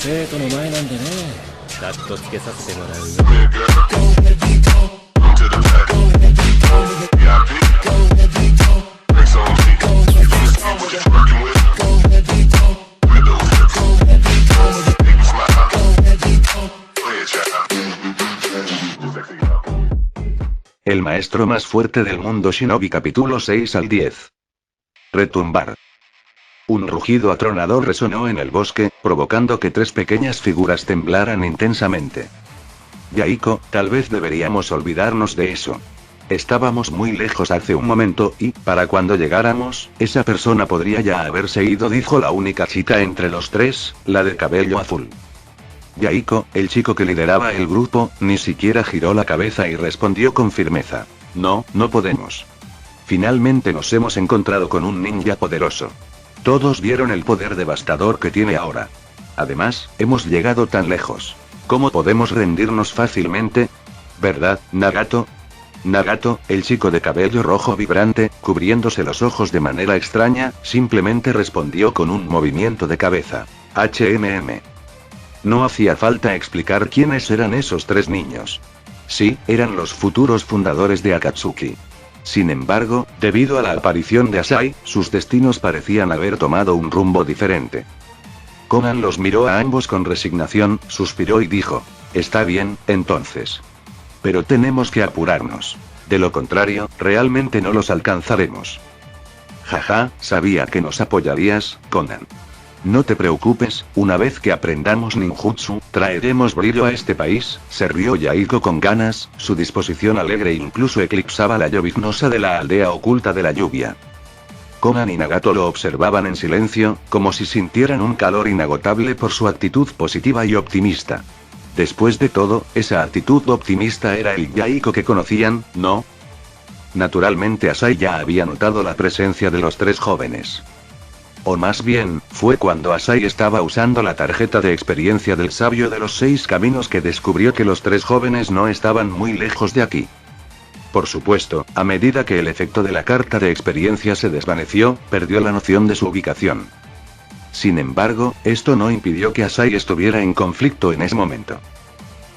生徒の前なんでね。カットつけさせてもらうよ。El maestro más fuerte del mundo Shinobi capítulo 6 al 10. Retumbar. Un rugido atronador resonó en el bosque, provocando que tres pequeñas figuras temblaran intensamente. Yaiko, tal vez deberíamos olvidarnos de eso. Estábamos muy lejos hace un momento y, para cuando llegáramos, esa persona podría ya haberse ido, dijo la única chica entre los tres, la de cabello azul. Yaiko, el chico que lideraba el grupo, ni siquiera giró la cabeza y respondió con firmeza. No, no podemos. Finalmente nos hemos encontrado con un ninja poderoso. Todos vieron el poder devastador que tiene ahora. Además, hemos llegado tan lejos. ¿Cómo podemos rendirnos fácilmente? ¿Verdad, Nagato? Nagato, el chico de cabello rojo vibrante, cubriéndose los ojos de manera extraña, simplemente respondió con un movimiento de cabeza. HMM. No hacía falta explicar quiénes eran esos tres niños. Sí, eran los futuros fundadores de Akatsuki. Sin embargo, debido a la aparición de Asai, sus destinos parecían haber tomado un rumbo diferente. Conan los miró a ambos con resignación, suspiró y dijo: está bien, entonces. Pero tenemos que apurarnos. De lo contrario, realmente no los alcanzaremos. Jaja, sabía que nos apoyarías, Conan. No te preocupes, una vez que aprendamos ninjutsu, traeremos brillo a este país, se rió Yaiko con ganas, su disposición alegre incluso eclipsaba la lloviznosa de la aldea oculta de la lluvia. Conan y Nagato lo observaban en silencio, como si sintieran un calor inagotable por su actitud positiva y optimista. Después de todo, esa actitud optimista era el Yaiko que conocían, ¿no? Naturalmente Asai ya había notado la presencia de los tres jóvenes. O más bien, fue cuando Asai estaba usando la tarjeta de experiencia del sabio de los 6 caminos que descubrió que los tres jóvenes no estaban muy lejos de aquí. Por supuesto, a medida que el efecto de la carta de experiencia se desvaneció, perdió la noción de su ubicación. Sin embargo, esto no impidió que Asai estuviera en conflicto en ese momento.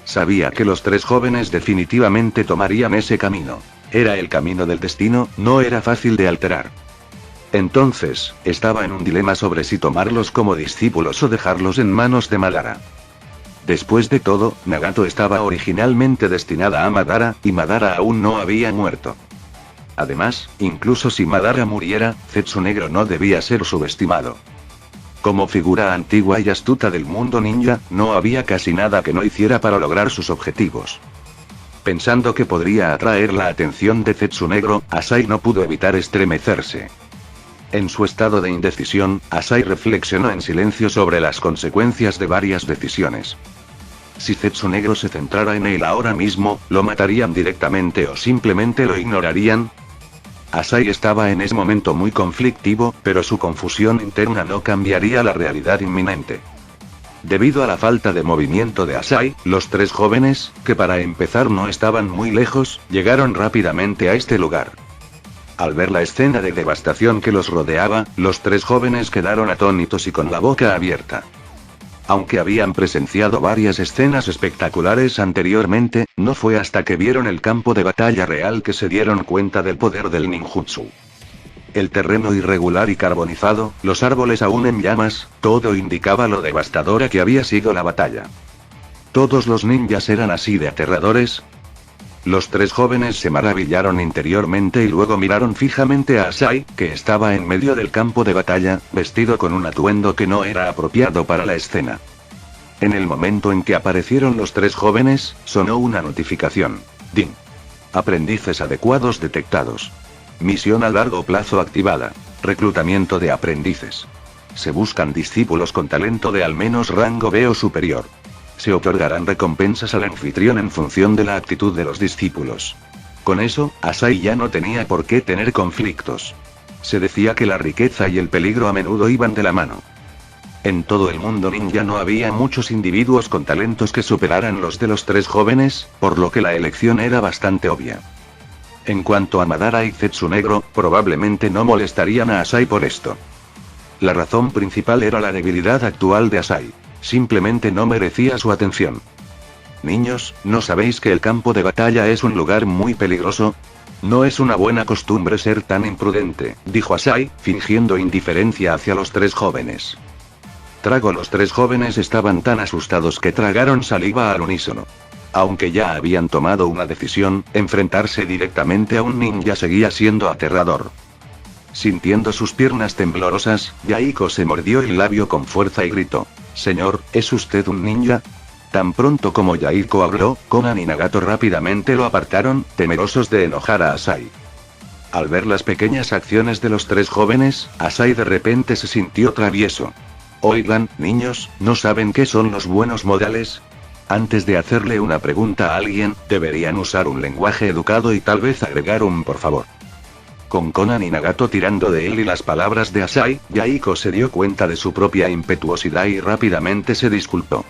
Sabía que los tres jóvenes definitivamente tomarían ese camino. Era el camino del destino, no era fácil de alterar. Entonces, estaba en un dilema sobre si tomarlos como discípulos o dejarlos en manos de Madara. Después de todo, Nagato estaba originalmente destinada a Madara, y Madara aún no había muerto. Además, incluso si Madara muriera, Zetsu Negro no debía ser subestimado. Como figura antigua y astuta del mundo ninja, no había casi nada que no hiciera para lograr sus objetivos. Pensando que podría atraer la atención de Zetsu Negro, Asai no pudo evitar estremecerse. En su estado de indecisión, Asai reflexionó en silencio sobre las consecuencias de varias decisiones. Si Zetsu Negro se centrara en él ahora mismo, ¿lo matarían directamente o simplemente lo ignorarían? Asai estaba en ese momento muy conflictivo, pero su confusión interna no cambiaría la realidad inminente. Debido a la falta de movimiento de Asai, los tres jóvenes, que para empezar no estaban muy lejos, llegaron rápidamente a este lugar. Al ver la escena de devastación que los rodeaba, los tres jóvenes quedaron atónitos y con la boca abierta. Aunque habían presenciado varias escenas espectaculares anteriormente, no fue hasta que vieron el campo de batalla real que se dieron cuenta del poder del ninjutsu. El terreno irregular y carbonizado, los árboles aún en llamas, todo indicaba lo devastadora que había sido la batalla. ¿Todos los ninjas eran así de aterradores? Los tres jóvenes se maravillaron interiormente y luego miraron fijamente a Asai, que estaba en medio del campo de batalla, vestido con un atuendo que no era apropiado para la escena. En el momento en que aparecieron los tres jóvenes, sonó una notificación. Ding. Aprendices adecuados detectados. Misión a largo plazo activada. Reclutamiento de aprendices. Se buscan discípulos con talento de al menos rango B o superior. Se otorgarán recompensas al anfitrión en función de la actitud de los discípulos. Con eso, Asai ya no tenía por qué tener conflictos. Se decía que la riqueza y el peligro a menudo iban de la mano. En todo el mundo ninja no había muchos individuos con talentos que superaran los de los tres jóvenes, por lo que la elección era bastante obvia. En cuanto a Madara y Zetsu Negro, probablemente no molestarían a Asai por esto. La razón principal era la debilidad actual de Asai. Simplemente no merecía su atención. Niños, ¿no sabéis que el campo de batalla es un lugar muy peligroso? No es una buena costumbre ser tan imprudente, dijo Asai, fingiendo indiferencia hacia los tres jóvenes. Los tres jóvenes estaban tan asustados que tragaron saliva al unísono. Aunque ya habían tomado una decisión, enfrentarse directamente a un ninja seguía siendo aterrador. Sintiendo sus piernas temblorosas, Yaiko se mordió el labio con fuerza y gritó: «Señor, ¿es usted un ninja?». Tan pronto como Yaiko habló, Konan y Nagato rápidamente lo apartaron, temerosos de enojar a Asai. Al ver las pequeñas acciones de los tres jóvenes, Asai de repente se sintió travieso. «Oigan, niños, ¿no saben qué son los buenos modales? Antes de hacerle una pregunta a alguien, deberían usar un lenguaje educado y tal vez agregar un por favor». Con Konan y Nagato tirando de él y las palabras de Asai, Yaiko se dio cuenta de su propia impetuosidad y rápidamente se disculpó.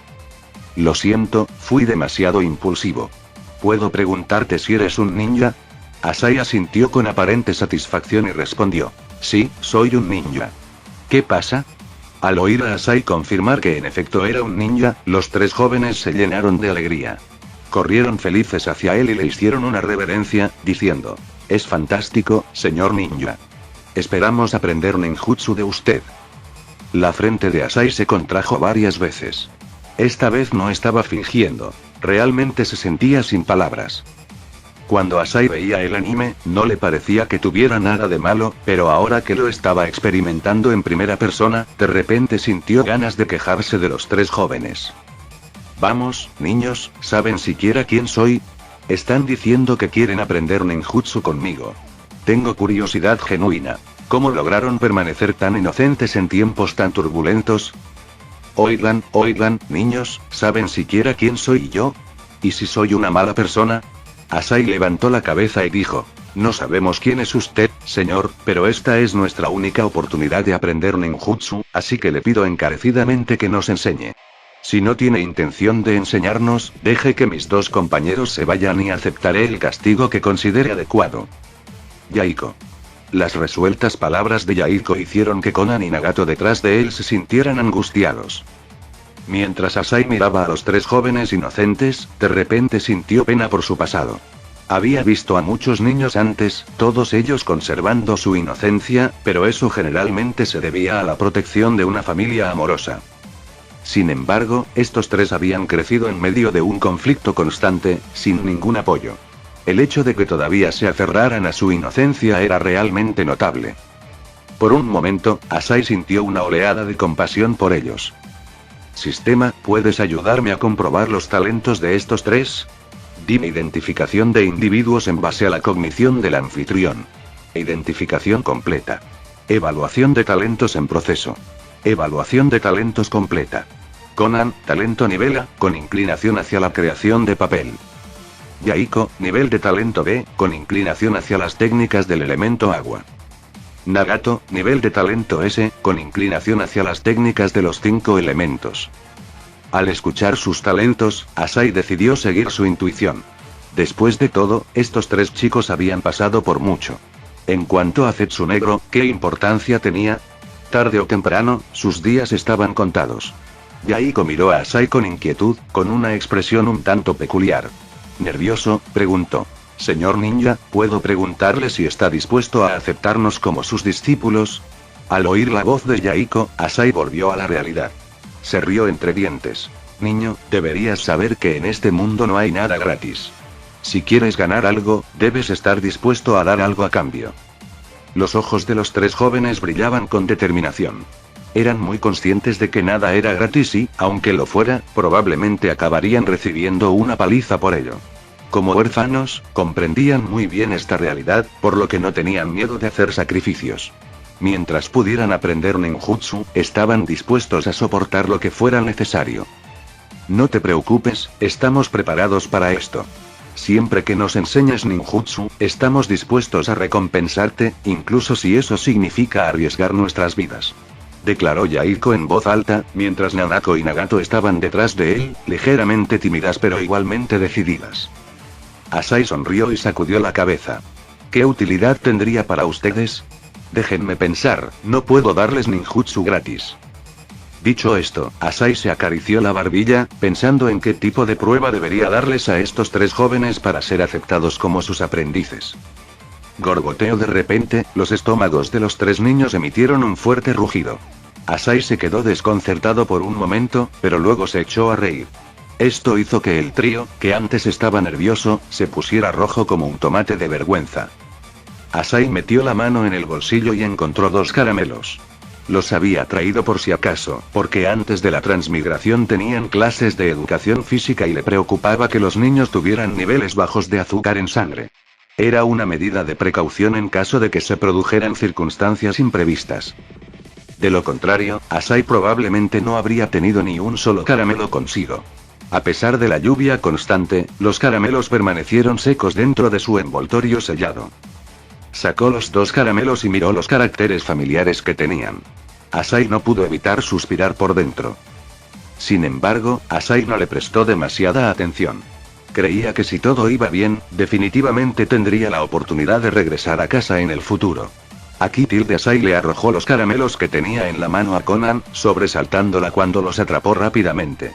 «Lo siento, fui demasiado impulsivo. ¿Puedo preguntarte si eres un ninja?». Asai asintió con aparente satisfacción y respondió: «Sí, soy un ninja». «¿Qué pasa?». Al oír a Asai confirmar que en efecto era un ninja, los tres jóvenes se llenaron de alegría. Corrieron felices hacia él y le hicieron una reverencia, diciendo: «Es fantástico, señor ninja. Esperamos aprender ninjutsu de usted». La frente de Asai se contrajo varias veces. Esta vez no estaba fingiendo. Realmente se sentía sin palabras. Cuando Asai veía el anime, no le parecía que tuviera nada de malo, pero ahora que lo estaba experimentando en primera persona, de repente sintió ganas de quejarse de los tres jóvenes. «Vamos, niños, ¿saben siquiera quién soy? Están diciendo que quieren aprender ninjutsu conmigo. Tengo curiosidad genuina. ¿Cómo lograron permanecer tan inocentes en tiempos tan turbulentos? Oigan, niños, ¿saben siquiera quién soy yo? ¿Y si soy una mala persona?». Asai levantó la cabeza y dijo: «No sabemos quién es usted, señor, pero esta es nuestra única oportunidad de aprender ninjutsu, así que le pido encarecidamente que nos enseñe. Si no tiene intención de enseñarnos, deje que mis dos compañeros se vayan y aceptaré el castigo que considere adecuado». Yaiko. Las resueltas palabras de Yaiko hicieron que Konan y Nagato detrás de él se sintieran angustiados. Mientras Asai miraba a los tres jóvenes inocentes, de repente sintió pena por su pasado. Había visto a muchos niños antes, todos ellos conservando su inocencia, pero eso generalmente se debía a la protección de una familia amorosa. Sin embargo, estos tres habían crecido en medio de un conflicto constante, sin ningún apoyo. El hecho de que todavía se aferraran a su inocencia era realmente notable. Por un momento, Asai sintió una oleada de compasión por ellos. «Sistema, ¿puedes ayudarme a comprobar los talentos de estos tres? Dime identificación de individuos en base a la cognición del anfitrión. Identificación completa. Evaluación de talentos en proceso. Evaluación de talentos completa. Konan, talento nivel A, con inclinación hacia la creación de papel. Yaiko, nivel de talento B, con inclinación hacia las técnicas del elemento agua. Nagato, nivel de talento S, con inclinación hacia las técnicas de los 5 elementos». Al escuchar sus talentos, Asai decidió seguir su intuición. Después de todo, estos tres chicos habían pasado por mucho. En cuanto a Zetsu Negro, ¿qué importancia tenía? Tarde o temprano, sus días estaban contados. Yaiko miró a Asai con inquietud, con una expresión un tanto peculiar. Nervioso, preguntó: «Señor ninja, ¿puedo preguntarle si está dispuesto a aceptarnos como sus discípulos?». Al oír la voz de Yaiko, Asai volvió a la realidad. Se rió entre dientes. «Niño, deberías saber que en este mundo no hay nada gratis. Si quieres ganar algo, debes estar dispuesto a dar algo a cambio». Los ojos de los tres jóvenes brillaban con determinación. Eran muy conscientes de que nada era gratis y, aunque lo fuera, probablemente acabarían recibiendo una paliza por ello. Como huérfanos, comprendían muy bien esta realidad, por lo que no tenían miedo de hacer sacrificios. Mientras pudieran aprender ninjutsu, estaban dispuestos a soportar lo que fuera necesario. «No te preocupes, estamos preparados para esto. Siempre que nos enseñes ninjutsu, estamos dispuestos a recompensarte, incluso si eso significa arriesgar nuestras vidas», declaró Yaiko en voz alta, mientras Nanako y Nagato estaban detrás de él, ligeramente tímidas pero igualmente decididas. Asai sonrió y sacudió la cabeza. «¿Qué utilidad tendría para ustedes? Déjenme pensar, no puedo darles ninjutsu gratis». Dicho esto, Asai se acarició la barbilla, pensando en qué tipo de prueba debería darles a estos tres jóvenes para ser aceptados como sus aprendices. Gorgoteo de repente, los estómagos de los tres niños emitieron un fuerte rugido. Asai se quedó desconcertado por un momento, pero luego se echó a reír. Esto hizo que el trío, que antes estaba nervioso, se pusiera rojo como un tomate de vergüenza. Asai metió la mano en el bolsillo y encontró 2 caramelos. Los había traído por si acaso, porque antes de la transmigración tenían clases de educación física y le preocupaba que los niños tuvieran niveles bajos de azúcar en sangre. Era una medida de precaución en caso de que se produjeran circunstancias imprevistas. De lo contrario, Asai probablemente no habría tenido ni un solo caramelo consigo. A pesar de la lluvia constante, los caramelos permanecieron secos dentro de su envoltorio sellado. Sacó los 2 caramelos y miró los caracteres familiares que tenían. Asai no pudo evitar suspirar por dentro. Sin embargo, Asai no le prestó demasiada atención. Creía que si todo iba bien, definitivamente tendría la oportunidad de regresar a casa en el futuro. Aquí Asai le arrojó los caramelos que tenía en la mano a Conan, sobresaltándola cuando los atrapó rápidamente.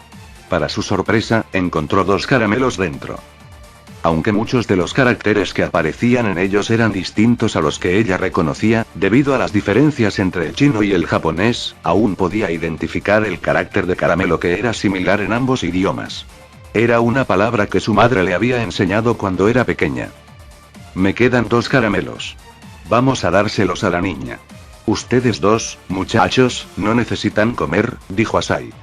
Para su sorpresa, encontró 2 caramelos dentro. Aunque muchos de los caracteres que aparecían en ellos eran distintos a los que ella reconocía, debido a las diferencias entre el chino y el japonés, aún podía identificar el carácter de caramelo que era similar en ambos idiomas. Era una palabra que su madre le había enseñado cuando era pequeña. Me quedan 2 caramelos. Vamos a dárselos a la niña. Ustedes 2, muchachos, no necesitan comer, dijo Asai.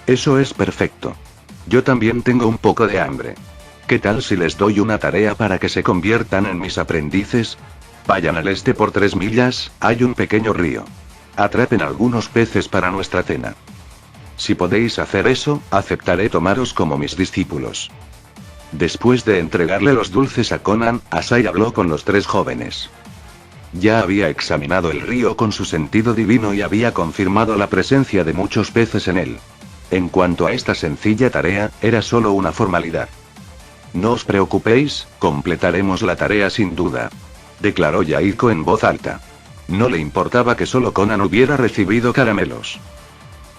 Eso es perfecto. Yo también tengo un poco de hambre. ¿Qué tal si les doy una tarea para que se conviertan en mis aprendices? Vayan al este por 3 millas, hay un pequeño río. Atrapen algunos peces para nuestra cena. Si podéis hacer eso, aceptaré tomaros como mis discípulos. Después de entregarle los dulces a Conan, Asai habló con los 3 jóvenes. Ya había examinado el río con su sentido divino y había confirmado la presencia de muchos peces en él. En cuanto a esta sencilla tarea, era solo una formalidad. No os preocupéis, completaremos la tarea sin duda, declaró Yaiko en voz alta. No le importaba que solo Conan hubiera recibido caramelos.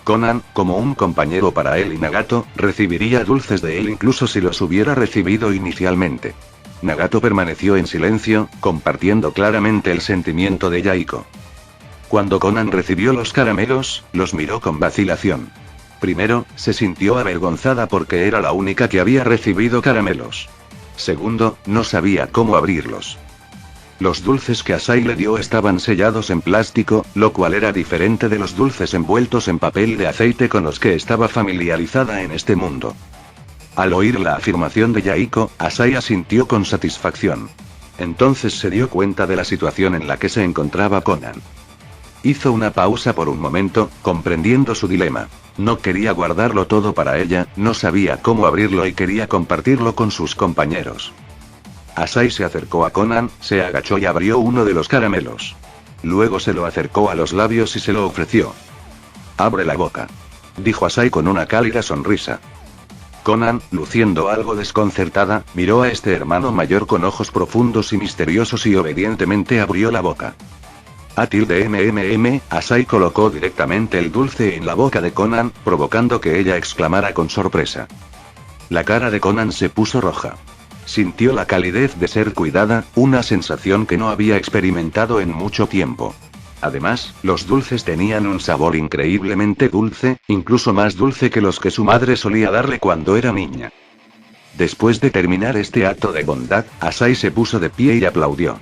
Conan, como un compañero para él y Nagato, recibiría dulces de él incluso si los hubiera recibido inicialmente. Nagato permaneció en silencio, compartiendo claramente el sentimiento de Yaiko. Cuando Conan recibió los caramelos, los miró con vacilación. Primero, se sintió avergonzada porque era la única que había recibido caramelos. Segundo, no sabía cómo abrirlos. Los dulces que Asai le dio estaban sellados en plástico, lo cual era diferente de los dulces envueltos en papel de aceite con los que estaba familiarizada en este mundo. Al oír la afirmación de Yaiko, Asai asintió con satisfacción. Entonces se dio cuenta de la situación en la que se encontraba Conan. Hizo una pausa por un momento, comprendiendo su dilema. No quería guardarlo todo para ella, no sabía cómo abrirlo y quería compartirlo con sus compañeros. Asai se acercó a Conan, se agachó y abrió uno de los caramelos. Luego se lo acercó a los labios y se lo ofreció. «Abre la boca», dijo Asai con una cálida sonrisa. Conan, luciendo algo desconcertada, miró a este hermano mayor con ojos profundos y misteriosos y obedientemente abrió la boca. Asai colocó directamente el dulce en la boca de Conan, provocando que ella exclamara con sorpresa. La cara de Conan se puso roja. Sintió la calidez de ser cuidada, una sensación que no había experimentado en mucho tiempo. Además, los dulces tenían un sabor increíblemente dulce, incluso más dulce que los que su madre solía darle cuando era niña. Después de terminar este acto de bondad, Asai se puso de pie y aplaudió.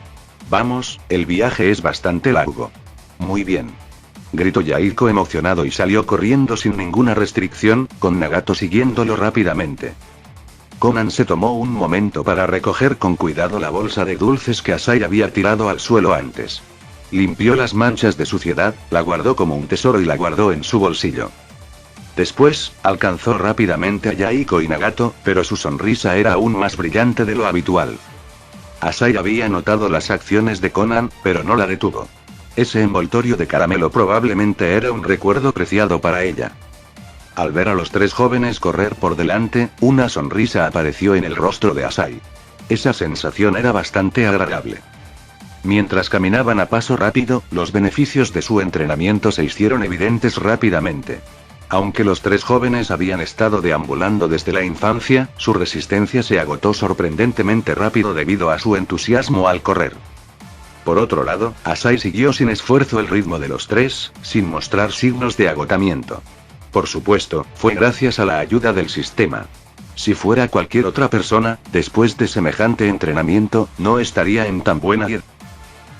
«Vamos, el viaje es bastante largo». «Muy bien», gritó Yaiko emocionado y salió corriendo sin ninguna restricción, con Nagato siguiéndolo rápidamente. Conan se tomó un momento para recoger con cuidado la bolsa de dulces que Asai había tirado al suelo antes. Limpió las manchas de suciedad, la guardó como un tesoro y la guardó en su bolsillo. Después, alcanzó rápidamente a Yaiko y Nagato, pero su sonrisa era aún más brillante de lo habitual. Asai había notado las acciones de Conan, pero no la detuvo. Ese envoltorio de caramelo probablemente era un recuerdo preciado para ella. Al ver a los 3 jóvenes correr por delante, una sonrisa apareció en el rostro de Asai. Esa sensación era bastante agradable. Mientras caminaban a paso rápido, los beneficios de su entrenamiento se hicieron evidentes rápidamente. Aunque los tres jóvenes habían estado deambulando desde la infancia, su resistencia se agotó sorprendentemente rápido debido a su entusiasmo al correr. Por otro lado, Asai siguió sin esfuerzo el ritmo de los tres, sin mostrar signos de agotamiento. Por supuesto, fue gracias a la ayuda del sistema. Si fuera cualquier otra persona, después de semejante entrenamiento, no estaría en tan buena idea.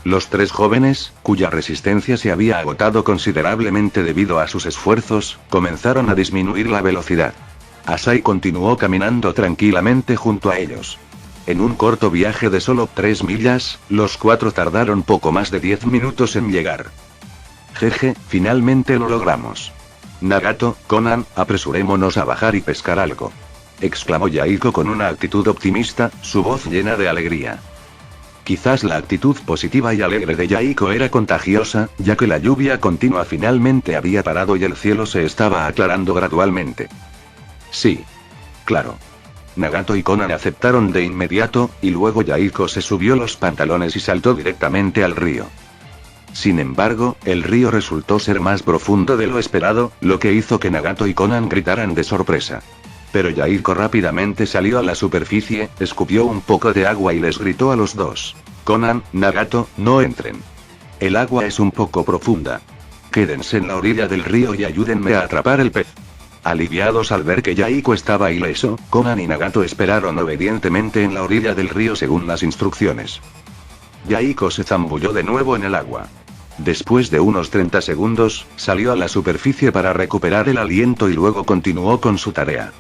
Los tres jóvenes, cuya resistencia se había agotado considerablemente debido a sus esfuerzos, comenzaron a disminuir la velocidad. Asai continuó caminando tranquilamente junto a ellos. En un corto viaje de solo 3 millas, los cuatro tardaron poco más de 10 minutos en llegar. Jeje, finalmente lo logramos. Nagato, Conan, apresurémonos a bajar y pescar algo. Exclamó Yaiko con una actitud optimista, su voz llena de alegría. Quizás la actitud positiva y alegre de Yaiko era contagiosa, ya que la lluvia continua finalmente había parado y el cielo se estaba aclarando gradualmente. Sí. Claro. Nagato y Conan aceptaron de inmediato, y luego Yaiko se subió los pantalones y saltó directamente al río. Sin embargo, el río resultó ser más profundo de lo esperado, lo que hizo que Nagato y Conan gritaran de sorpresa. Pero Yaiko rápidamente salió a la superficie, escupió un poco de agua y les gritó a los dos: Conan, Nagato, no entren. El agua es un poco profunda. Quédense en la orilla del río y ayúdenme a atrapar el pez. Aliviados al ver que Yaiko estaba ileso, Conan y Nagato esperaron obedientemente en la orilla del río según las instrucciones. Yaiko se zambulló de nuevo en el agua. Después de unos 30 segundos, salió a la superficie para recuperar el aliento y luego continuó con su tarea.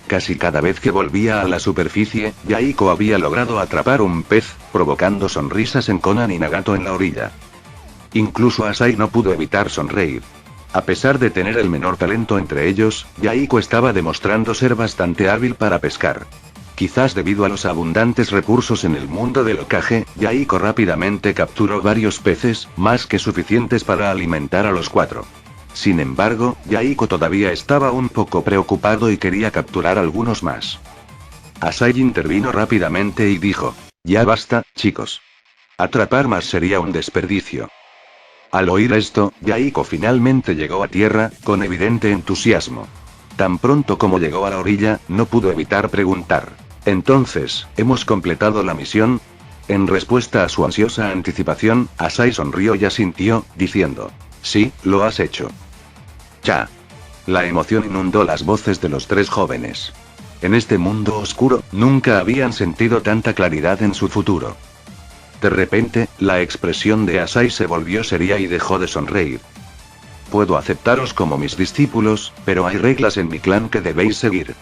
Casi cada vez que volvía a la superficie, Yaiko había logrado atrapar un pez, provocando sonrisas en Conan y Nagato en la orilla. Incluso Asai no pudo evitar sonreír. A pesar de tener el menor talento entre ellos, Yaiko estaba demostrando ser bastante hábil para pescar. Quizás debido a los abundantes recursos en el mundo del ocaje, Yaiko rápidamente capturó varios peces, más que suficientes para alimentar a los cuatro. Sin embargo, Yaiko todavía estaba un poco preocupado y quería capturar algunos más. Asai intervino rápidamente y dijo: ya basta, chicos. Atrapar más sería un desperdicio. Al oír esto, Yaiko finalmente llegó a tierra, con evidente entusiasmo. Tan pronto como llegó a la orilla, no pudo evitar preguntar: entonces, ¿hemos completado la misión? En respuesta a su ansiosa anticipación, Asai sonrió y asintió, diciendo: sí, lo has hecho. Ya. La emoción inundó las voces de los tres jóvenes. En este mundo oscuro, nunca habían sentido tanta claridad en su futuro. De repente, la expresión de Asai se volvió seria y dejó de sonreír. Puedo aceptaros como mis discípulos, pero hay reglas en mi clan que debéis seguir.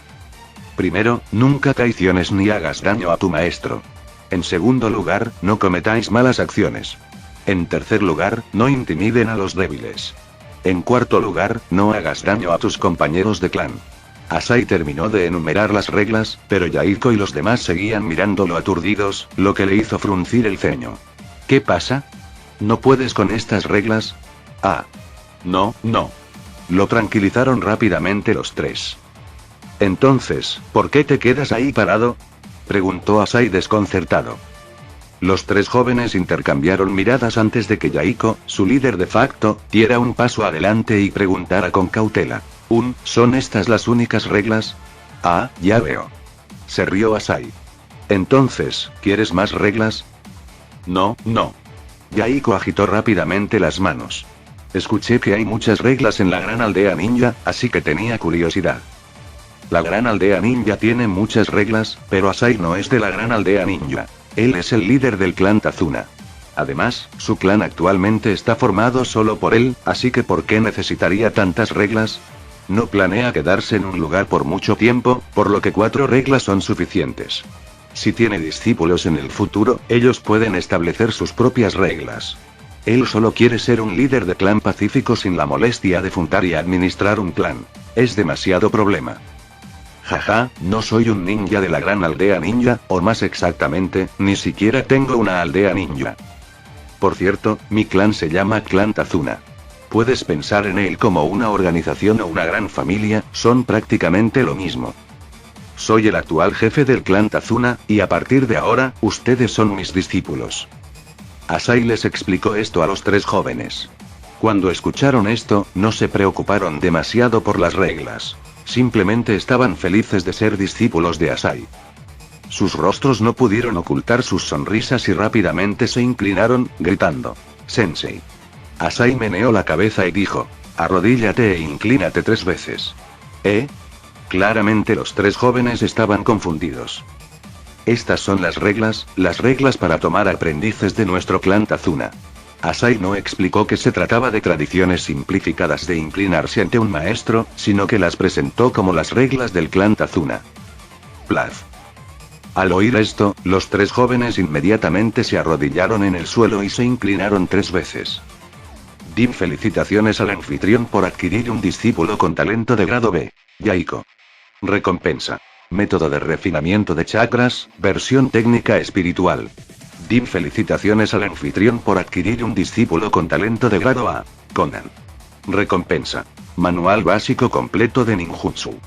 Primero, nunca traiciones ni hagas daño a tu maestro. En segundo lugar, no cometáis malas acciones. En tercer lugar, no intimiden a los débiles. En cuarto lugar, no hagas daño a tus compañeros de clan. Asai terminó de enumerar las reglas, pero Yaiko y los demás seguían mirándolo aturdidos, lo que le hizo fruncir el ceño. ¿Qué pasa? ¿No puedes con estas reglas? Ah. No, no. Lo tranquilizaron rápidamente los tres. Entonces, ¿por qué te quedas ahí parado? Preguntó Asai desconcertado. Los tres jóvenes intercambiaron miradas antes de que Yaiko, su líder de facto, diera un paso adelante y preguntara con cautela: ¿son estas las únicas reglas? Ah, ya veo. Se rió Asai. Entonces, ¿quieres más reglas? No, no. Yaiko agitó rápidamente las manos. Escuché que hay muchas reglas en la gran aldea ninja, así que tenía curiosidad. La gran aldea ninja tiene muchas reglas, pero Asai no es de la gran aldea ninja. Él es el líder del clan Tazuna. Además, su clan actualmente está formado solo por él, así que ¿por qué necesitaría tantas reglas? No planea quedarse en un lugar por mucho tiempo, por lo que 4 reglas son suficientes. Si tiene discípulos en el futuro, ellos pueden establecer sus propias reglas. Él solo quiere ser un líder de clan pacífico sin la molestia de fundar y administrar un clan. Es demasiado problema. Jaja, no soy un ninja de la gran aldea ninja, o más exactamente, ni siquiera tengo una aldea ninja. Por cierto, mi clan se llama Clan Tazuna. Puedes pensar en él como una organización o una gran familia, son prácticamente lo mismo. Soy el actual jefe del clan Tazuna, y a partir de ahora, ustedes son mis discípulos. Asai les explicó esto a los tres jóvenes. Cuando escucharon esto, no se preocuparon demasiado por las reglas. Simplemente estaban felices de ser discípulos de Asai. Sus rostros no pudieron ocultar sus sonrisas y rápidamente se inclinaron, gritando: «Sensei». Asai meneó la cabeza y dijo: «Arrodíllate e inclínate 3 veces». ¿Eh? Claramente los tres jóvenes estaban confundidos. Estas son las reglas para tomar aprendices de nuestro clan Tazuna. Asai no explicó que se trataba de tradiciones simplificadas de inclinarse ante un maestro, sino que las presentó como las reglas del clan Tazuna. Plaf. Al oír esto, los tres jóvenes inmediatamente se arrodillaron en el suelo y se inclinaron 3 veces. Dim felicitaciones al anfitrión por adquirir un discípulo con talento de grado B. Yaiko. Recompensa. Método de refinamiento de chakras, versión técnica espiritual. Dim felicitaciones al anfitrión por adquirir un discípulo con talento de grado A. Conan. Recompensa. Manual básico completo de ninjutsu.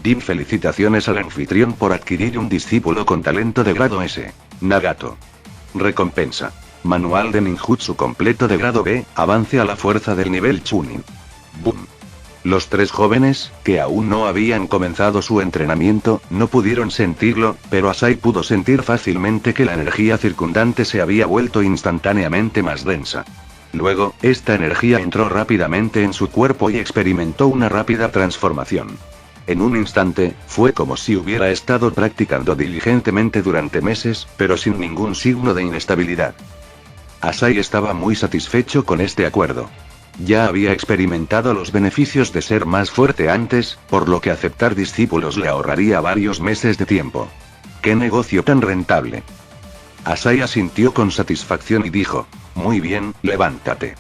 Dim felicitaciones al anfitrión por adquirir un discípulo con talento de grado S. Nagato. Recompensa. Manual de ninjutsu completo de grado B, avance a la fuerza del nivel Chunin. Boom. Los tres jóvenes, que aún no habían comenzado su entrenamiento, no pudieron sentirlo, pero Asai pudo sentir fácilmente que la energía circundante se había vuelto instantáneamente más densa. Luego, esta energía entró rápidamente en su cuerpo y experimentó una rápida transformación. En un instante, fue como si hubiera estado practicando diligentemente durante meses, pero sin ningún signo de inestabilidad. Asai estaba muy satisfecho con este acuerdo. Ya había experimentado los beneficios de ser más fuerte antes, por lo que aceptar discípulos le ahorraría varios meses de tiempo. ¡Qué negocio tan rentable! Asai asintió con satisfacción y dijo: «Muy bien, levántate».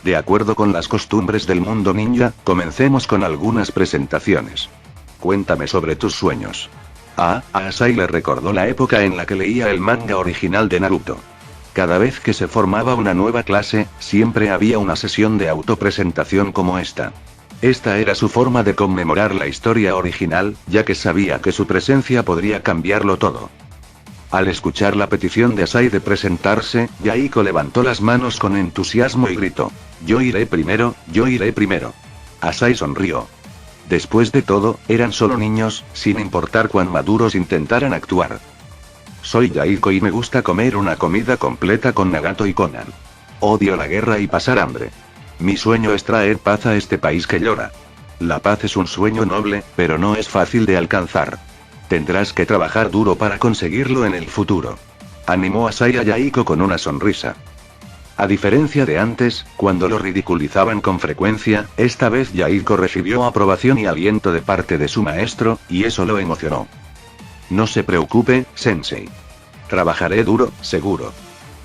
De acuerdo con las costumbres del mundo ninja, comencemos con algunas presentaciones. Cuéntame sobre tus sueños. A Asai le recordó la época en la que leía el manga original de Naruto. Cada vez que se formaba una nueva clase, siempre había una sesión de autopresentación como esta. Esta era su forma de conmemorar la historia original, ya que sabía que su presencia podría cambiarlo todo. Al escuchar la petición de Asai de presentarse, Yaiko levantó las manos con entusiasmo y gritó: «Yo iré primero, yo iré primero». Asai sonrió. Después de todo, eran solo niños, sin importar cuán maduros intentaran actuar. Soy Yaiko y me gusta comer una comida completa con Nagato y Conan. Odio la guerra y pasar hambre. Mi sueño es traer paz a este país que llora. La paz es un sueño noble, pero no es fácil de alcanzar. Tendrás que trabajar duro para conseguirlo en el futuro. Animó Asai a Yaiko con una sonrisa. A diferencia de antes, cuando lo ridiculizaban con frecuencia, esta vez Yaiko recibió aprobación y aliento de parte de su maestro, y eso lo emocionó. No se preocupe, Sensei. Trabajaré duro, seguro.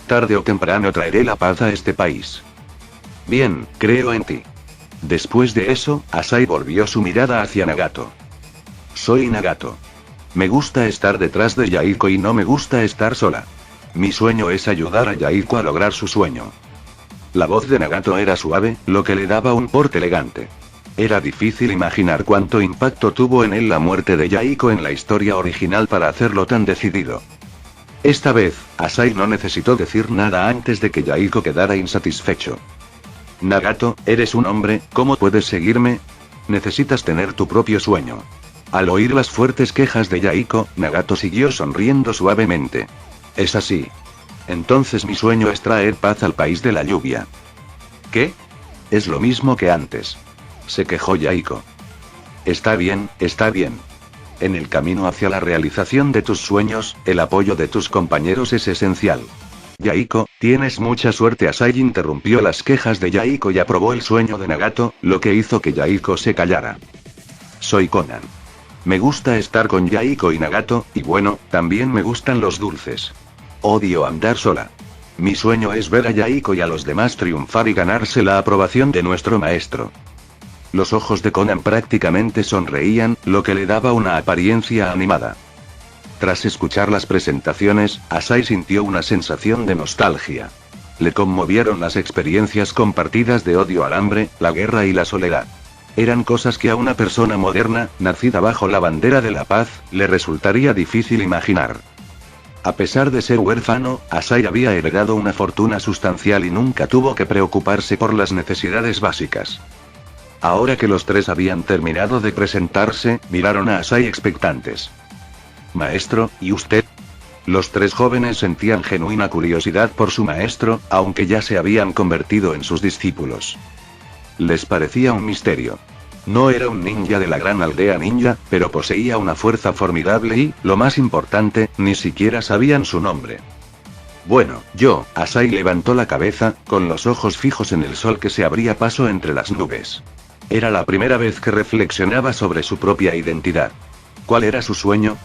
Tarde o temprano traeré la paz a este país. Bien, creo en ti. Después de eso, Asai volvió su mirada hacia Nagato. Soy Nagato. Me gusta estar detrás de Yaiko y no me gusta estar sola. Mi sueño es ayudar a Yaiko a lograr su sueño. La voz de Nagato era suave, lo que le daba un porte elegante. Era difícil imaginar cuánto impacto tuvo en él la muerte de Yaiko en la historia original para hacerlo tan decidido. Esta vez, Asai no necesitó decir nada antes de que Yaiko quedara insatisfecho. Nagato, eres un hombre, ¿cómo puedes seguirme? Necesitas tener tu propio sueño. Al oír las fuertes quejas de Yaiko, Nagato siguió sonriendo suavemente. Es así. Entonces mi sueño es traer paz al país de la lluvia. ¿Qué? Es lo mismo que antes. Se quejó Yaiko. Está bien, está bien. En el camino hacia la realización de tus sueños, el apoyo de tus compañeros es esencial. Yaiko, tienes mucha suerte. Asai interrumpió las quejas de Yaiko y aprobó el sueño de Nagato, lo que hizo que Yaiko se callara. Soy Conan. Me gusta estar con Yaiko y Nagato, y bueno, también me gustan los dulces. Odio andar sola. Mi sueño es ver a Yaiko y a los demás triunfar y ganarse la aprobación de nuestro maestro. Los ojos de Conan prácticamente sonreían, lo que le daba una apariencia animada. Tras escuchar las presentaciones, Asai sintió una sensación de nostalgia. Le conmovieron las experiencias compartidas de odio al hambre, la guerra y la soledad. Eran cosas que a una persona moderna, nacida bajo la bandera de la paz, le resultaría difícil imaginar. A pesar de ser huérfano, Asai había heredado una fortuna sustancial y nunca tuvo que preocuparse por las necesidades básicas. Ahora que los tres habían terminado de presentarse, miraron a Asai expectantes. Maestro, ¿y usted? Los tres jóvenes sentían genuina curiosidad por su maestro, aunque ya se habían convertido en sus discípulos. Les parecía un misterio. No era un ninja de la gran aldea ninja, pero poseía una fuerza formidable y, lo más importante, ni siquiera sabían su nombre. Bueno, Asai levantó la cabeza, con los ojos fijos en el sol que se abría paso entre las nubes. Era la primera vez que reflexionaba sobre su propia identidad. ¿Cuál era su sueño?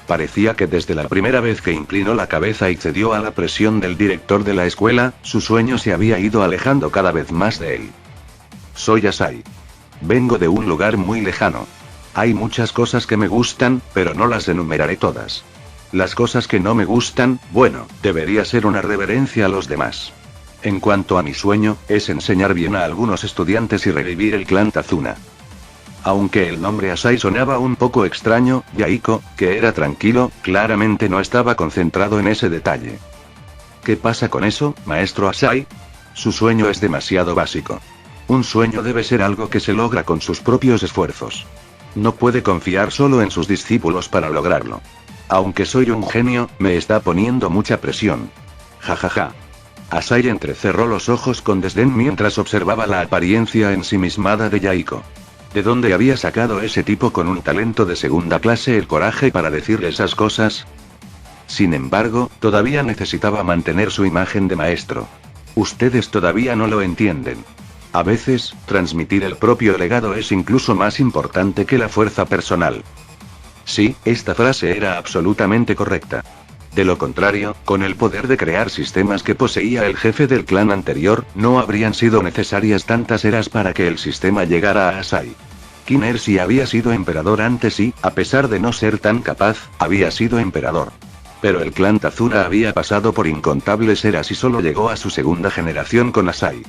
Parecía que desde la primera vez que inclinó la cabeza y cedió a la presión del director de la escuela, su sueño se había ido alejando cada vez más de él. Soy Asai. Vengo de un lugar muy lejano. Hay muchas cosas que me gustan, pero no las enumeraré todas. Las cosas que no me gustan, bueno, debería ser una reverencia a los demás. En cuanto a mi sueño, es enseñar bien a algunos estudiantes y revivir el clan Tazuna. Aunque el nombre Asai sonaba un poco extraño, Yahiko, que era tranquilo, claramente no estaba concentrado en ese detalle. ¿Qué pasa con eso, maestro Asai? Su sueño es demasiado básico. Un sueño debe ser algo que se logra con sus propios esfuerzos. No puede confiar solo en sus discípulos para lograrlo. Aunque soy un genio, me está poniendo mucha presión. Jajaja. Asai entrecerró los ojos con desdén mientras observaba la apariencia ensimismada de Yahiko. ¿De dónde había sacado ese tipo con un talento de segunda clase el coraje para decirle esas cosas? Sin embargo, todavía necesitaba mantener su imagen de maestro. Ustedes todavía no lo entienden. A veces, transmitir el propio legado es incluso más importante que la fuerza personal. Sí, esta frase era absolutamente correcta. De lo contrario, con el poder de crear sistemas que poseía el jefe del clan anterior, no habrían sido necesarias tantas eras para que el sistema llegara a Asai. Qin Ersi había sido emperador antes y, a pesar de no ser tan capaz, había sido emperador. Pero el clan Tazuna había pasado por incontables eras y solo llegó a su segunda generación con Asai.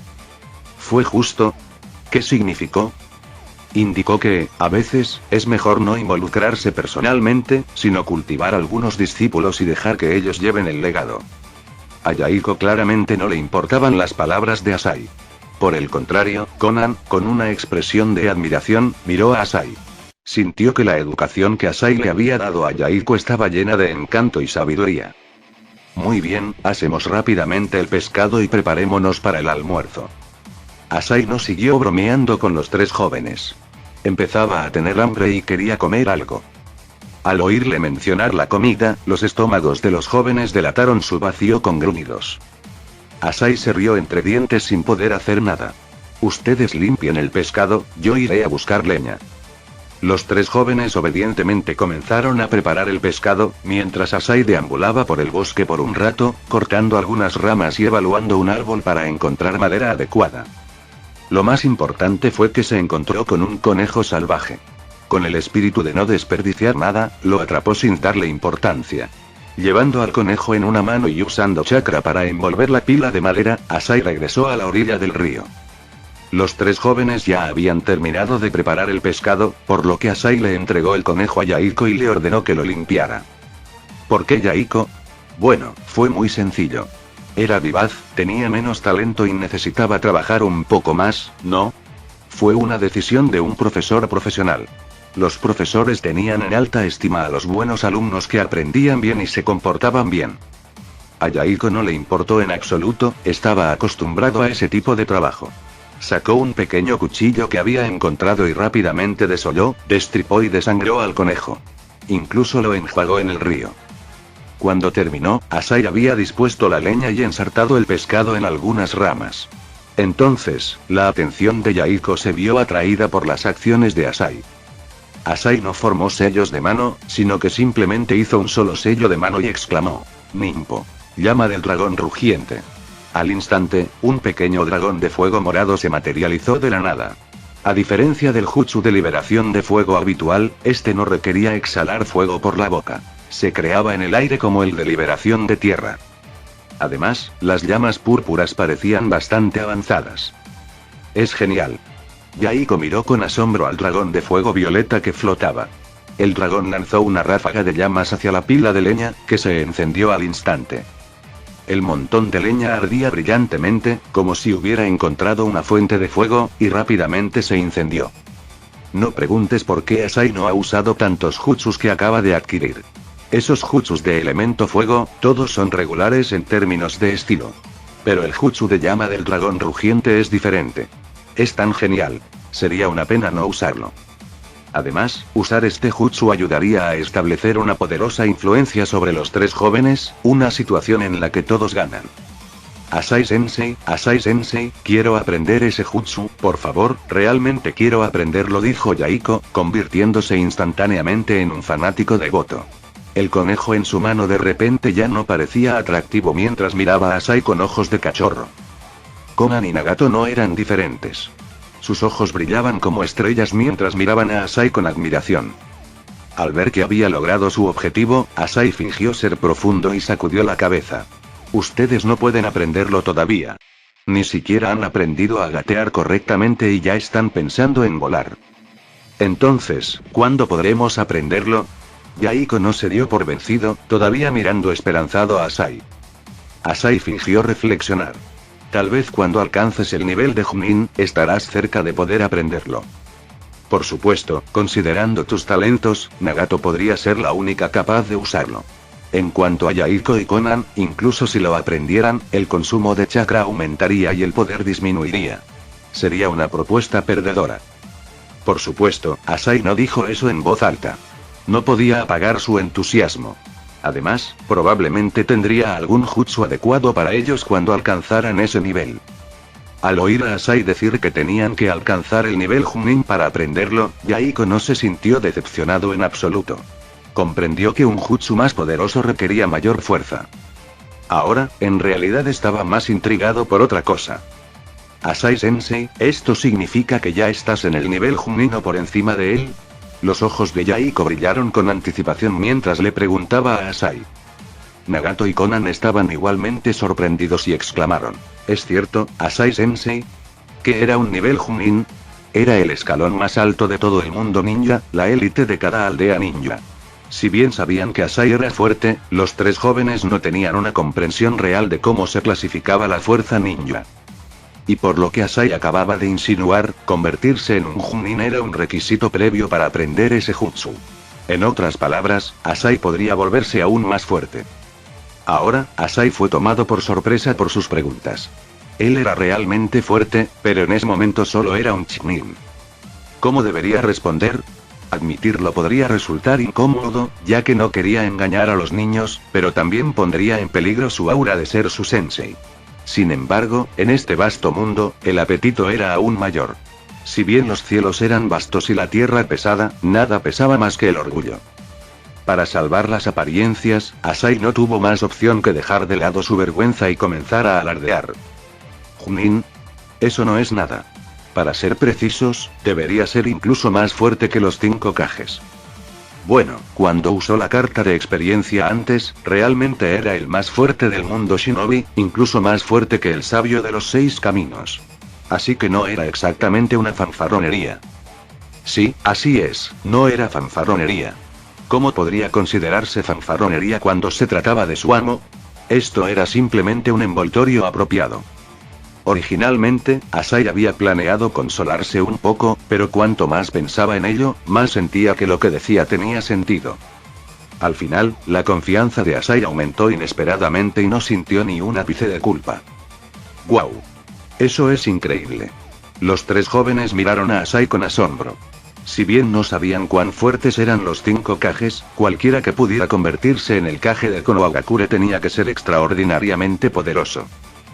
¿Fue justo? ¿Qué significó? Indicó que, a veces, es mejor no involucrarse personalmente, sino cultivar algunos discípulos y dejar que ellos lleven el legado. A Yahiko claramente no le importaban las palabras de Asai. Por el contrario, Conan, con una expresión de admiración, miró a Asai. Sintió que la educación que Asai le había dado a Yahiko estaba llena de encanto y sabiduría. Muy bien, hacemos rápidamente el pescado y preparémonos para el almuerzo. Asai no siguió bromeando con los tres jóvenes. Empezaba a tener hambre y quería comer algo. Al oírle mencionar la comida, los estómagos de los jóvenes delataron su vacío con gruñidos. Asai se rió entre dientes sin poder hacer nada. Ustedes limpien el pescado, yo iré a buscar leña. Los tres jóvenes obedientemente comenzaron a preparar el pescado, mientras Asai deambulaba por el bosque por un rato, cortando algunas ramas y evaluando un árbol para encontrar madera adecuada. Lo más importante fue que se encontró con un conejo salvaje. Con el espíritu de no desperdiciar nada, lo atrapó sin darle importancia. Llevando al conejo en una mano y usando chakra para envolver la pila de madera, Asai regresó a la orilla del río. Los tres jóvenes ya habían terminado de preparar el pescado, por lo que Asai le entregó el conejo a Yahiko y le ordenó que lo limpiara. ¿Por qué Yahiko? Bueno, fue muy sencillo. Era vivaz, tenía menos talento y necesitaba trabajar un poco más, ¿no? Fue una decisión de un profesor profesional. Los profesores tenían en alta estima a los buenos alumnos que aprendían bien y se comportaban bien. A Yahiko no le importó en absoluto, estaba acostumbrado a ese tipo de trabajo. Sacó un pequeño cuchillo que había encontrado y rápidamente desolló, destripó y desangró al conejo. Incluso lo enjuagó en el río. Cuando terminó, Asai había dispuesto la leña y ensartado el pescado en algunas ramas. Entonces, la atención de Yahiko se vio atraída por las acciones de Asai. Asai no formó sellos de mano, sino que simplemente hizo un solo sello de mano y exclamó: Nimpo. Llama del dragón rugiente. Al instante, un pequeño dragón de fuego morado se materializó de la nada. A diferencia del jutsu de liberación de fuego habitual, este no requería exhalar fuego por la boca. Se creaba en el aire como el de liberación de tierra. Además, las llamas púrpuras parecían bastante avanzadas. Es genial. Yahiko miró con asombro al dragón de fuego violeta que flotaba. el dragón lanzó una ráfaga de llamas hacia la pila de leña, que se encendió al instante. El montón de leña ardía brillantemente, como si hubiera encontrado una fuente de fuego, y rápidamente se incendió. No preguntes por qué Asai no ha usado tantos jutsus que acaba de adquirir. Esos jutsus de elemento fuego, todos son regulares en términos de estilo. Pero el jutsu de llama del dragón rugiente es diferente. Es tan genial. Sería una pena no usarlo. Además, usar este jutsu ayudaría a establecer una poderosa influencia sobre los tres jóvenes, una situación en la que todos ganan. Asai Sensei, quiero aprender ese jutsu, por favor, realmente quiero aprenderlo, dijo Yaiko, convirtiéndose instantáneamente en un fanático devoto. El conejo en su mano de repente ya no parecía atractivo mientras miraba a Asai con ojos de cachorro. Konan y Nagato no eran diferentes. Sus ojos brillaban como estrellas mientras miraban a Asai con admiración. Al ver que había logrado su objetivo, Asai fingió ser profundo y sacudió la cabeza. Ustedes no pueden aprenderlo todavía. Ni siquiera han aprendido a gatear correctamente y ya están pensando en volar. Entonces, ¿cuándo podremos aprenderlo? Yaiko no se dio por vencido, todavía mirando esperanzado a Asai. Asai fingió reflexionar. Tal vez cuando alcances el nivel de Chunin, estarás cerca de poder aprenderlo. Por supuesto, considerando tus talentos, Nagato podría ser la única capaz de usarlo. En cuanto a Yaiko y Konan, incluso si lo aprendieran, el consumo de chakra aumentaría y el poder disminuiría. Sería una propuesta perdedora. Por supuesto, Asai no dijo eso en voz alta. No podía apagar su entusiasmo. Además, probablemente tendría algún jutsu adecuado para ellos cuando alcanzaran ese nivel. Al oír a Asai decir que tenían que alcanzar el nivel Chunin para aprenderlo, Yaiko no se sintió decepcionado en absoluto. Comprendió que un jutsu más poderoso requería mayor fuerza. Ahora, en realidad estaba más intrigado por otra cosa. Asai Sensei, ¿esto significa que ya estás en el nivel Chunin o por encima de él? Los ojos de Yaiko brillaron con anticipación mientras le preguntaba a Asai. Nagato y Konan estaban igualmente sorprendidos y exclamaron: ¿Es cierto, Asai Sensei? ¿Que era un nivel Chunin? Era el escalón más alto de todo el mundo ninja, la élite de cada aldea ninja. Si bien sabían que Asai era fuerte, los tres jóvenes no tenían una comprensión real de cómo se clasificaba la fuerza ninja. Y por lo que Asai acababa de insinuar, convertirse en un Chunin era un requisito previo para aprender ese jutsu. En otras palabras, Asai podría volverse aún más fuerte. Ahora, Asai fue tomado por sorpresa por sus preguntas. Él era realmente fuerte, pero en ese momento solo era un Chunin. ¿Cómo debería responder? Admitirlo podría resultar incómodo, ya que no quería engañar a los niños, pero también pondría en peligro su aura de ser su sensei. Sin embargo, en este vasto mundo, el apetito era aún mayor. Si bien los cielos eran vastos y la tierra pesada, nada pesaba más que el orgullo. Para salvar las apariencias, Asai no tuvo más opción que dejar de lado su vergüenza y comenzar a alardear. Chunin. Eso no es nada. Para ser precisos, debería ser incluso más fuerte que los 5 Kages. Bueno, cuando usó la carta de experiencia antes, realmente era el más fuerte del mundo shinobi, incluso más fuerte que el sabio de los 6 caminos. Así que no era exactamente una fanfarronería. Sí, así es, no era fanfarronería. ¿Cómo podría considerarse fanfarronería cuando se trataba de su amo? Esto era simplemente un envoltorio apropiado. Originalmente, Asai había planeado consolarse un poco, pero cuanto más pensaba en ello, más sentía que lo que decía tenía sentido. Al final, la confianza de Asai aumentó inesperadamente y no sintió ni un ápice de culpa. ¡Guau! Eso es increíble. Los tres jóvenes miraron a Asai con asombro. Si bien no sabían cuán fuertes eran los 5 Kages, cualquiera que pudiera convertirse en el Kage de Konohagakure tenía que ser extraordinariamente poderoso.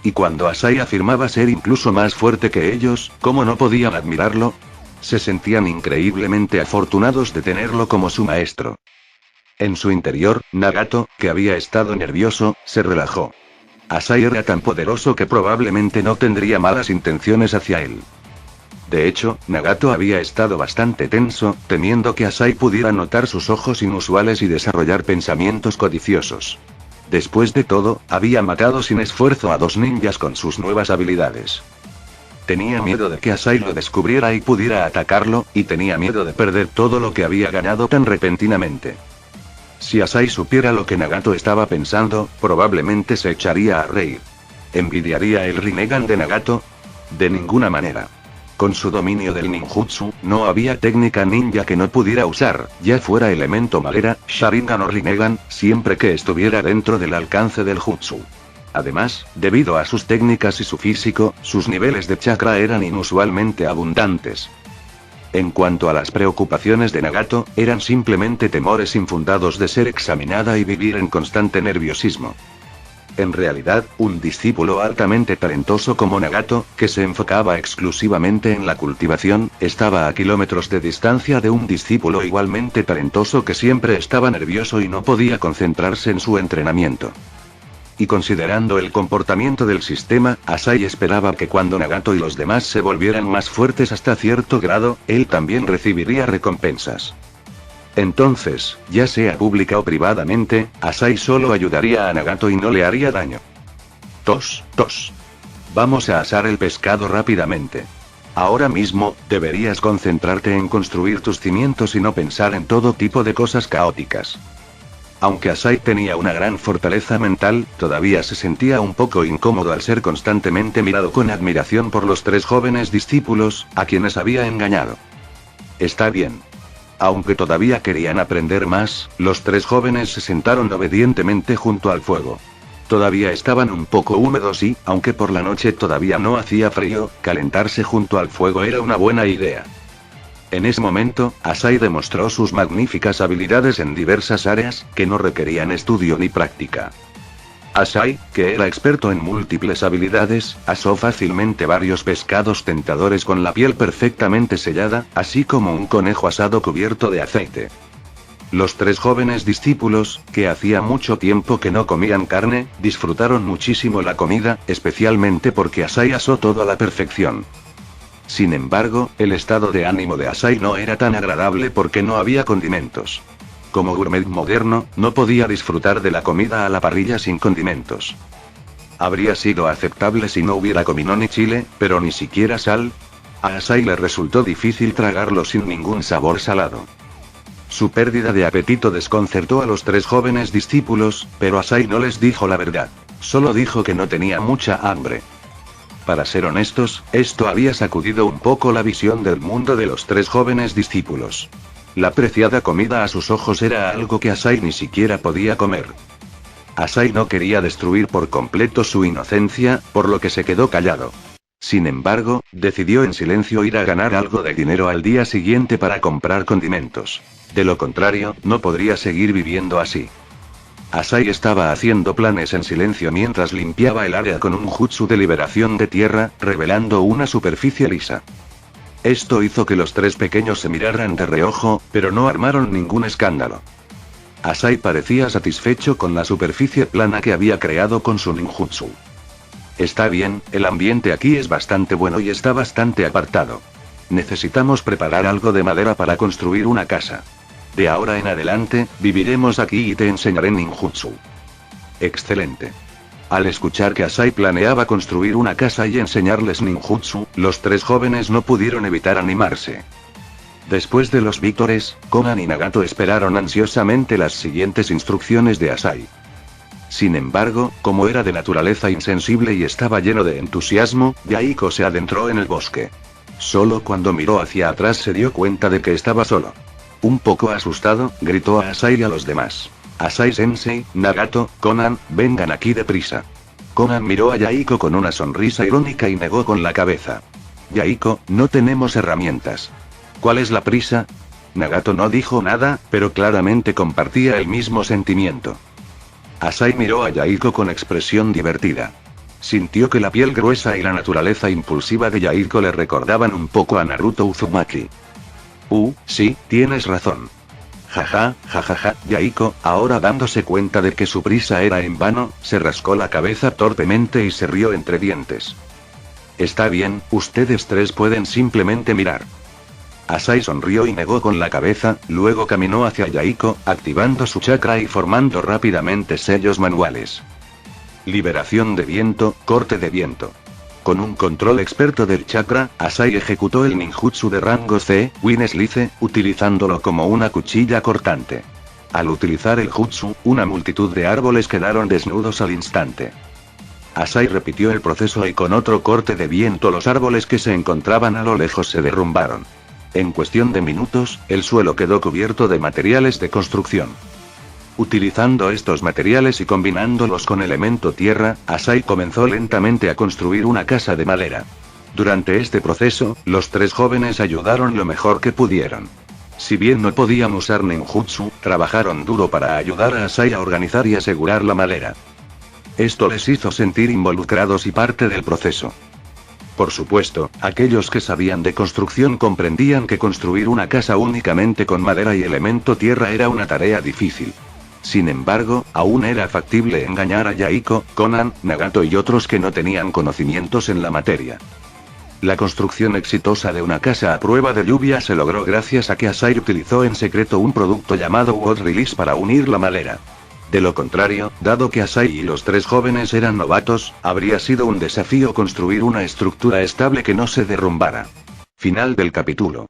Y cuando Asai afirmaba ser incluso más fuerte que ellos, ¿cómo no podían admirarlo? Se sentían increíblemente afortunados de tenerlo como su maestro. En su interior, Nagato, que había estado nervioso, se relajó. Asai era tan poderoso que probablemente no tendría malas intenciones hacia él. De hecho, Nagato había estado bastante tenso, temiendo que Asai pudiera notar sus ojos inusuales y desarrollar pensamientos codiciosos. Después de todo, había matado sin esfuerzo a 2 ninjas con sus nuevas habilidades. Tenía miedo de que Asai lo descubriera y pudiera atacarlo, y tenía miedo de perder todo lo que había ganado tan repentinamente. Si Asai supiera lo que Nagato estaba pensando, probablemente se echaría a reír. ¿Envidiaría el Rinnegan de Nagato? De ninguna manera. Con su dominio del ninjutsu, no había técnica ninja que no pudiera usar, ya fuera elemento madera, Sharingan o Rinnegan, siempre que estuviera dentro del alcance del jutsu. Además, debido a sus técnicas y su físico, sus niveles de chakra eran inusualmente abundantes. En cuanto a las preocupaciones de Nagato, eran simplemente temores infundados de ser examinada y vivir en constante nerviosismo. En realidad, un discípulo altamente talentoso como Nagato, que se enfocaba exclusivamente en la cultivación, estaba a kilómetros de distancia de un discípulo igualmente talentoso que siempre estaba nervioso y no podía concentrarse en su entrenamiento. Y considerando el comportamiento del sistema, Asai esperaba que cuando Nagato y los demás se volvieran más fuertes hasta cierto grado, él también recibiría recompensas. Entonces, ya sea pública o privadamente, Asai solo ayudaría a Nagato y no le haría daño. Tos. Vamos a asar el pescado rápidamente. Ahora mismo, deberías concentrarte en construir tus cimientos y no pensar en todo tipo de cosas caóticas. Aunque Asai tenía una gran fortaleza mental, todavía se sentía un poco incómodo al ser constantemente mirado con admiración por los tres jóvenes discípulos, a quienes había engañado. Está bien. Aunque todavía querían aprender más, los tres jóvenes se sentaron obedientemente junto al fuego. Todavía estaban un poco húmedos y, aunque por la noche todavía no hacía frío, calentarse junto al fuego era una buena idea. En ese momento, Asai demostró sus magníficas habilidades en diversas áreas, que no requerían estudio ni práctica. Asai, que era experto en múltiples habilidades, asó fácilmente varios pescados tentadores con la piel perfectamente sellada, así como un conejo asado cubierto de aceite. Los tres jóvenes discípulos, que hacía mucho tiempo que no comían carne, disfrutaron muchísimo la comida, especialmente porque Asai asó todo a la perfección. Sin embargo, el estado de ánimo de Asai no era tan agradable porque no había condimentos. Como gourmet moderno, no podía disfrutar de la comida a la parrilla sin condimentos. Habría sido aceptable si no hubiera comino ni chile, pero ni siquiera sal. A Asai le resultó difícil tragarlo sin ningún sabor salado. Su pérdida de apetito desconcertó a los tres jóvenes discípulos, pero Asai no les dijo la verdad. Solo dijo que no tenía mucha hambre. Para ser honestos, esto había sacudido un poco la visión del mundo de los tres jóvenes discípulos. La preciada comida a sus ojos era algo que Asai ni siquiera podía comer. Asai no quería destruir por completo su inocencia, por lo que se quedó callado. Sin embargo, decidió en silencio ir a ganar algo de dinero al día siguiente para comprar condimentos. De lo contrario, no podría seguir viviendo así. Asai estaba haciendo planes en silencio mientras limpiaba el área con un jutsu de liberación de tierra, revelando una superficie lisa. Esto hizo que los tres pequeños se miraran de reojo, pero no armaron ningún escándalo. Asai parecía satisfecho con la superficie plana que había creado con su ninjutsu. Está bien, el ambiente aquí es bastante bueno y está bastante apartado. Necesitamos preparar algo de madera para construir una casa. De ahora en adelante, viviremos aquí y te enseñaré ninjutsu. Excelente. Al escuchar que Asai planeaba construir una casa y enseñarles ninjutsu, los tres jóvenes no pudieron evitar animarse. Después de los víctores, Konan y Nagato esperaron ansiosamente las siguientes instrucciones de Asai. Sin embargo, como era de naturaleza insensible y estaba lleno de entusiasmo, Yaiko se adentró en el bosque. Solo cuando miró hacia atrás se dio cuenta de que estaba solo. Un poco asustado, gritó a Asai y a los demás. Asai-sensei, Nagato, Konan, vengan aquí deprisa. Konan miró a Yaiko con una sonrisa irónica y negó con la cabeza. Yaiko, no tenemos herramientas. ¿Cuál es la prisa? Nagato no dijo nada, pero claramente compartía el mismo sentimiento. Asai miró a Yaiko con expresión divertida. Sintió que la piel gruesa y la naturaleza impulsiva de Yaiko le recordaban un poco a Naruto Uzumaki. Sí, tienes razón. Jajaja, Yaiko, ahora dándose cuenta de que su prisa era en vano, se rascó la cabeza torpemente y se rió entre dientes. Está bien, ustedes tres pueden simplemente mirar. Asai sonrió y negó con la cabeza, luego caminó hacia Yaiko, activando su chakra y formando rápidamente sellos manuales. Liberación de viento, corte de viento. Con un control experto del chakra, Asai ejecutó el ninjutsu de rango C, Wind Slice, utilizándolo como una cuchilla cortante. Al utilizar el jutsu, una multitud de árboles quedaron desnudos al instante. Asai repitió el proceso y con otro corte de viento los árboles que se encontraban a lo lejos se derrumbaron. En cuestión de minutos, el suelo quedó cubierto de materiales de construcción. Utilizando estos materiales y combinándolos con elemento tierra, Asai comenzó lentamente a construir una casa de madera. Durante este proceso, los tres jóvenes ayudaron lo mejor que pudieron. Si bien no podían usar ninjutsu, trabajaron duro para ayudar a Asai a organizar y asegurar la madera. Esto les hizo sentir involucrados y parte del proceso. Por supuesto, aquellos que sabían de construcción comprendían que construir una casa únicamente con madera y elemento tierra era una tarea difícil. Sin embargo, aún era factible engañar a Yaiko, Conan, Nagato y otros que no tenían conocimientos en la materia. La construcción exitosa de una casa a prueba de lluvia se logró gracias a que Asai utilizó en secreto un producto llamado Wood Release para unir la madera. De lo contrario, dado que Asai y los tres jóvenes eran novatos, habría sido un desafío construir una estructura estable que no se derrumbara. Final del capítulo.